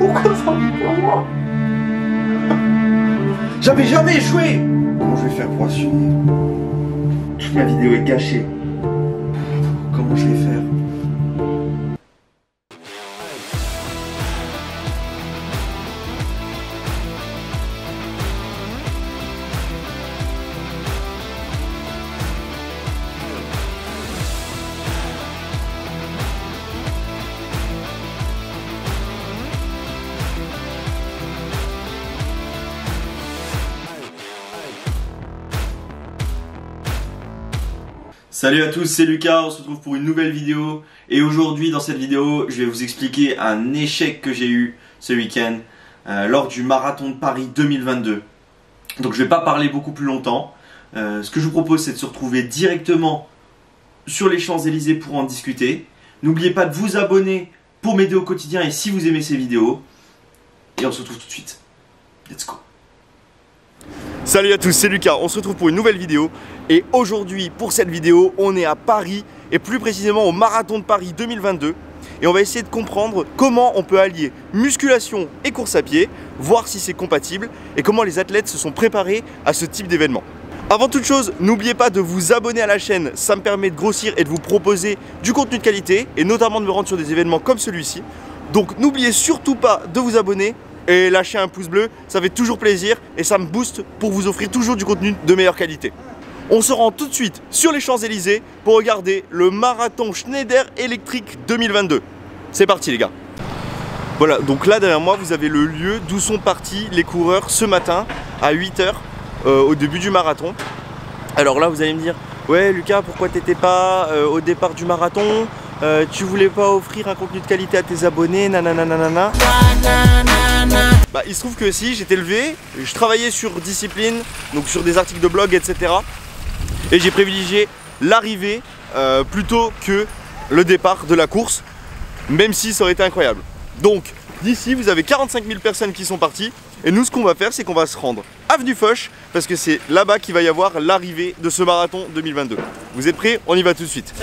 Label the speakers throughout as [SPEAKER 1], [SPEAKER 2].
[SPEAKER 1] Pourquoi ça arrive pour moi? J'avais jamais échoué. Comment je vais faire pour assumer? Ma vidéo est gâchée. Comment je vais faire?
[SPEAKER 2] Salut à tous, c'est Lucas, on se retrouve pour une nouvelle vidéo et aujourd'hui dans cette vidéo je vais vous expliquer un échec que j'ai eu ce week-end lors du marathon de Paris 2022. Donc je vais pas parler beaucoup plus longtemps, ce que je vous propose c'est de se retrouver directement sur les Champs-Élysées pour en discuter. N'oubliez pas de vous abonner pour m'aider au quotidien et si vous aimez ces vidéos et on se retrouve tout de suite. Let's go.
[SPEAKER 3] Salut à tous, c'est Lucas, on se retrouve pour une nouvelle vidéo et aujourd'hui pour cette vidéo on est à Paris et plus précisément au Marathon de Paris 2022 et on va essayer de comprendre comment on peut allier musculation et course à pied, voir si c'est compatible et comment les athlètes se sont préparés à ce type d'événement. Avant toute chose, n'oubliez pas de vous abonner à la chaîne, ça me permet de grossir et de vous proposer du contenu de qualité et notamment de me rendre sur des événements comme celui-ci. Donc n'oubliez surtout pas de vous abonner et lâcher un pouce bleu, ça fait toujours plaisir et ça me booste pour vous offrir toujours du contenu de meilleure qualité. On se rend tout de suite sur les Champs-Élysées pour regarder le marathon Schneider Electric 2022. C'est parti les gars. Voilà, donc là derrière moi vous avez le lieu d'où sont partis les coureurs ce matin à 8 h au début du marathon. Alors là vous allez me dire, ouais Lucas pourquoi t'étais pas au départ du marathon, tu voulais pas offrir un contenu de qualité à tes abonnés, nanana. Bah il se trouve que si j'étais levé, je travaillais sur discipline, donc sur des articles de blog etc. Et j'ai privilégié l'arrivée plutôt que le départ de la course, même si ça aurait été incroyable. Donc d'ici vous avez 45 000 personnes qui sont parties. Et nous ce qu'on va faire c'est qu'on va se rendre avenue Foch parce que c'est là-bas qu'il va y avoir l'arrivée de ce marathon 2022. Vous êtes prêts? On y va tout de suite.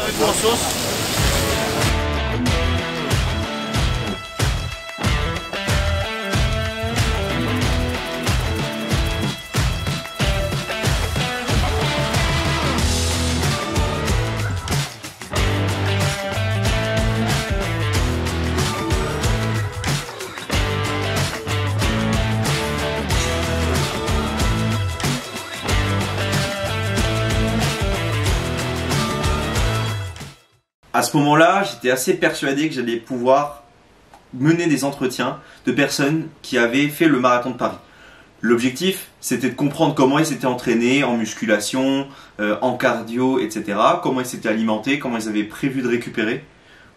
[SPEAKER 2] À ce moment-là, j'étais assez persuadé que j'allais pouvoir mener des entretiens de personnes qui avaient fait le marathon de Paris. L'objectif, c'était de comprendre comment ils s'étaient entraînés en musculation, en cardio, etc. Comment ils s'étaient alimentés, comment ils avaient prévu de récupérer,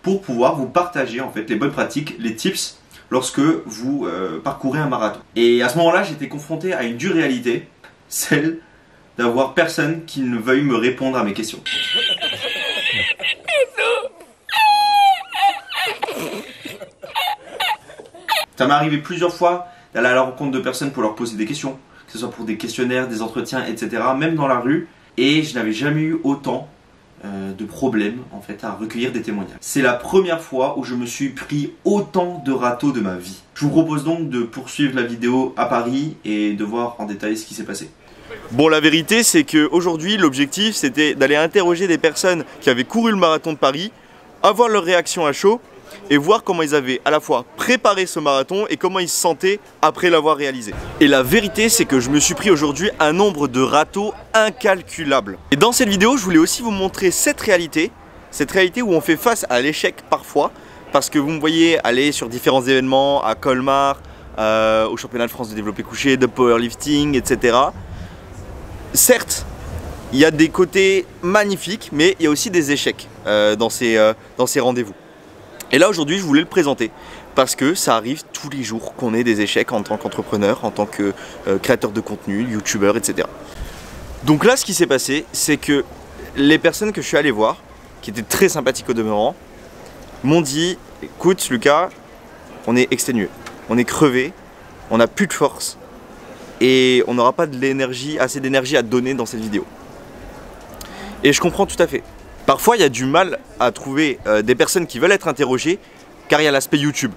[SPEAKER 2] pour pouvoir vous partager en fait les bonnes pratiques, les tips lorsque vous parcourez un marathon. Et à ce moment-là, j'étais confronté à une dure réalité, celle d'avoir personne qui ne veuille me répondre à mes questions. Ça m'est arrivé plusieurs fois d'aller à la rencontre de personnes pour leur poser des questions, que ce soit pour des questionnaires, des entretiens, etc. Même dans la rue, et je n'avais jamais eu autant de problèmes en fait à recueillir des témoignages. C'est la première fois où je me suis pris autant de râteaux de ma vie. Je vous propose donc de poursuivre la vidéo à Paris et de voir en détail ce qui s'est passé.
[SPEAKER 3] Bon, la vérité c'est qu'aujourd'hui l'objectif c'était d'aller interroger des personnes qui avaient couru le marathon de Paris, avoir leur réaction à chaud et voir comment ils avaient à la fois préparé ce marathon et comment ils se sentaient après l'avoir réalisé. Et la vérité c'est que je me suis pris aujourd'hui un nombre de râteaux incalculable. Et dans cette vidéo je voulais aussi vous montrer cette réalité où on fait face à l'échec parfois, parce que vous me voyez aller sur différents événements, à Colmar, au championnat de France de développé couché, de powerlifting, etc. Certes, il y a des côtés magnifiques, mais il y a aussi des échecs dans ces rendez-vous. Et là aujourd'hui je voulais le présenter parce que ça arrive tous les jours qu'on ait des échecs en tant qu'entrepreneur, en tant que créateur de contenu, youtubeur, etc. Donc là ce qui s'est passé c'est que les personnes que je suis allé voir, qui étaient très sympathiques au demeurant, m'ont dit écoute Lucas, on est exténué, on est crevé, on n'a plus de force et on n'aura pas de l'énergie, assez d'énergie à donner dans cette vidéo. Et je comprends tout à fait. Parfois il y a du mal à trouver des personnes qui veulent être interrogées car il y a l'aspect YouTube.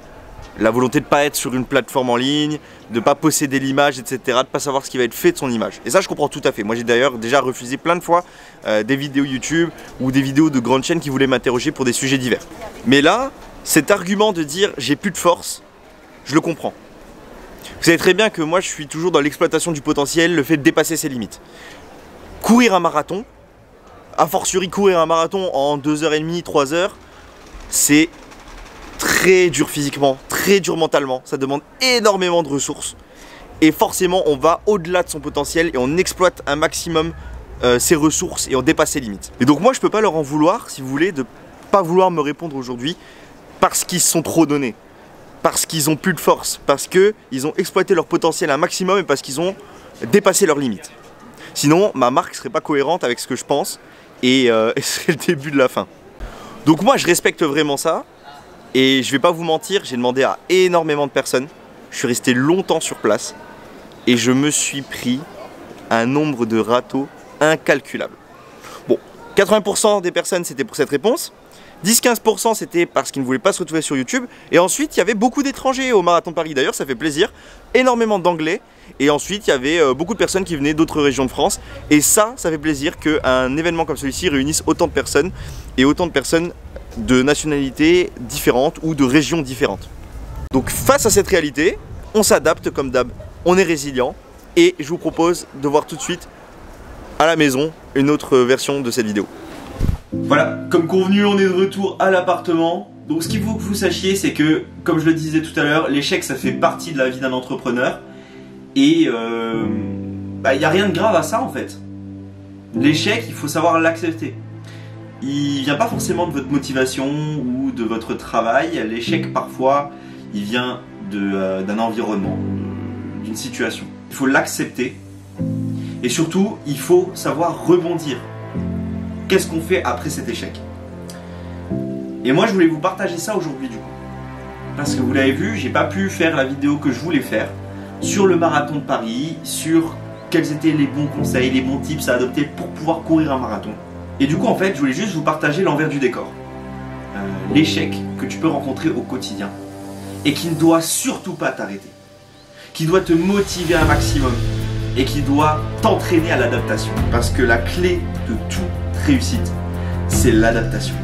[SPEAKER 3] La volonté de ne pas être sur une plateforme en ligne, de ne pas posséder l'image, etc. De ne pas savoir ce qui va être fait de son image. Et ça, je comprends tout à fait. Moi, j'ai d'ailleurs déjà refusé plein de fois des vidéos YouTube ou des vidéos de grandes chaînes qui voulaient m'interroger pour des sujets divers. Mais là, cet argument de dire j'ai plus de force, je le comprends. Vous savez très bien que moi, je suis toujours dans l'exploitation du potentiel, le fait de dépasser ses limites. Courir un marathon, a fortiori courir un marathon en 2h30, 3h, c'est très dur physiquement, très dur mentalement, ça demande énormément de ressources et forcément on va au-delà de son potentiel et on exploite un maximum ses ressources et on dépasse ses limites. Et donc moi je peux pas leur en vouloir, si vous voulez, de pas vouloir me répondre aujourd'hui parce qu'ils se sont trop donnés, parce qu'ils ont plus de force, parce qu'ils ont exploité leur potentiel un maximum et parce qu'ils ont dépassé leurs limites. Sinon ma marque serait pas cohérente avec ce que je pense et ce serait le début de la fin. Donc moi je respecte vraiment ça. Et je vais pas vous mentir, j'ai demandé à énormément de personnes, je suis resté longtemps sur place et je me suis pris un nombre de râteaux incalculable. Bon, 80% des personnes c'était pour cette réponse, 10-15% c'était parce qu'ils ne voulaient pas se retrouver sur YouTube et ensuite il y avait beaucoup d'étrangers au Marathon de Paris, d'ailleurs ça fait plaisir, énormément d'anglais et ensuite il y avait beaucoup de personnes qui venaient d'autres régions de France et ça fait plaisir qu'un événement comme celui-ci réunisse autant de personnes et autant de personnes de nationalités différentes ou de régions différentes. Donc face à cette réalité, on s'adapte comme d'hab, on est résilient et je vous propose de voir tout de suite à la maison une autre version de cette vidéo.
[SPEAKER 2] Voilà, comme convenu, on est de retour à l'appartement. Donc ce qu'il faut que vous sachiez, c'est que, comme je le disais tout à l'heure, l'échec ça fait partie de la vie d'un entrepreneur et il n'y a rien de grave à ça en fait. L'échec, il faut savoir l'accepter. Il vient pas forcément de votre motivation ou de votre travail. L'échec, parfois, il vient d'un environnement, d'une situation. Il faut l'accepter. Et surtout, il faut savoir rebondir. Qu'est-ce qu'on fait après cet échec? Et moi, je voulais vous partager ça aujourd'hui, du coup. Parce que vous l'avez vu, j'ai pas pu faire la vidéo que je voulais faire sur le marathon de Paris, sur quels étaient les bons conseils, les bons tips à adopter pour pouvoir courir un marathon. Et du coup, en fait, je voulais juste vous partager l'envers du décor. L'échec que tu peux rencontrer au quotidien et qui ne doit surtout pas t'arrêter. Qui doit te motiver un maximum et qui doit t'entraîner à l'adaptation. Parce que la clé de toute réussite, c'est l'adaptation.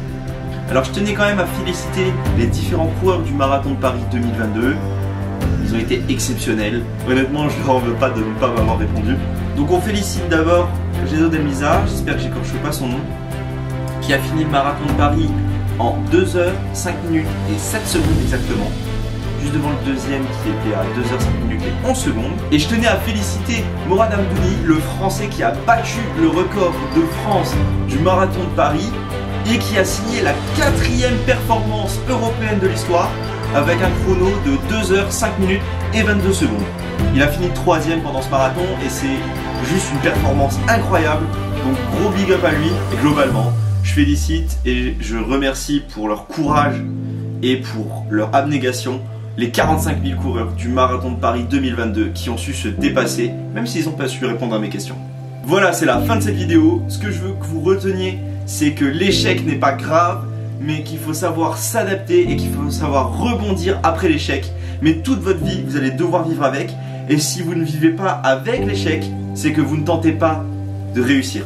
[SPEAKER 2] Alors, je tenais quand même à féliciter les différents coureurs du Marathon de Paris 2022. Ils ont été exceptionnels. Honnêtement, je leur en veux pas de ne pas m'avoir répondu. Donc on félicite d'abord Gézo Delmisa, j'espère que j'écorche pas son nom, qui a fini le Marathon de Paris en 2h, 5 minutes et 7 secondes exactement. Juste devant le deuxième qui était à 2h, 5 minutes et 11 secondes. Et je tenais à féliciter Morad Amdouni, le Français qui a battu le record de France du Marathon de Paris et qui a signé la 4e performance européenne de l'histoire avec un chrono de 2h, 5 minutes et 22 secondes. Il a fini 3e pendant ce marathon et c'est juste une performance incroyable. Donc gros big up à lui et globalement, je félicite et je remercie pour leur courage et pour leur abnégation les 45 000 coureurs du Marathon de Paris 2022 qui ont su se dépasser, même s'ils n'ont pas su répondre à mes questions. Voilà, c'est la fin de cette vidéo. Ce que je veux que vous reteniez, c'est que l'échec n'est pas grave, mais qu'il faut savoir s'adapter et qu'il faut savoir rebondir après l'échec. Mais toute votre vie, vous allez devoir vivre avec. Et si vous ne vivez pas avec l'échec, c'est que vous ne tentez pas de réussir.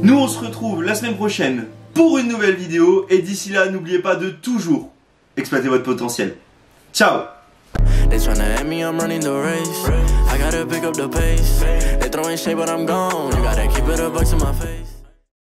[SPEAKER 2] Nous, on se retrouve la semaine prochaine pour une nouvelle vidéo. Et d'ici là, n'oubliez pas de toujours exploiter votre potentiel. Ciao!
[SPEAKER 4] They tryna at me, I'm running the race. I gotta pick up the pace. They throwing shade, but I'm gone. You gotta keep it a buck to my face.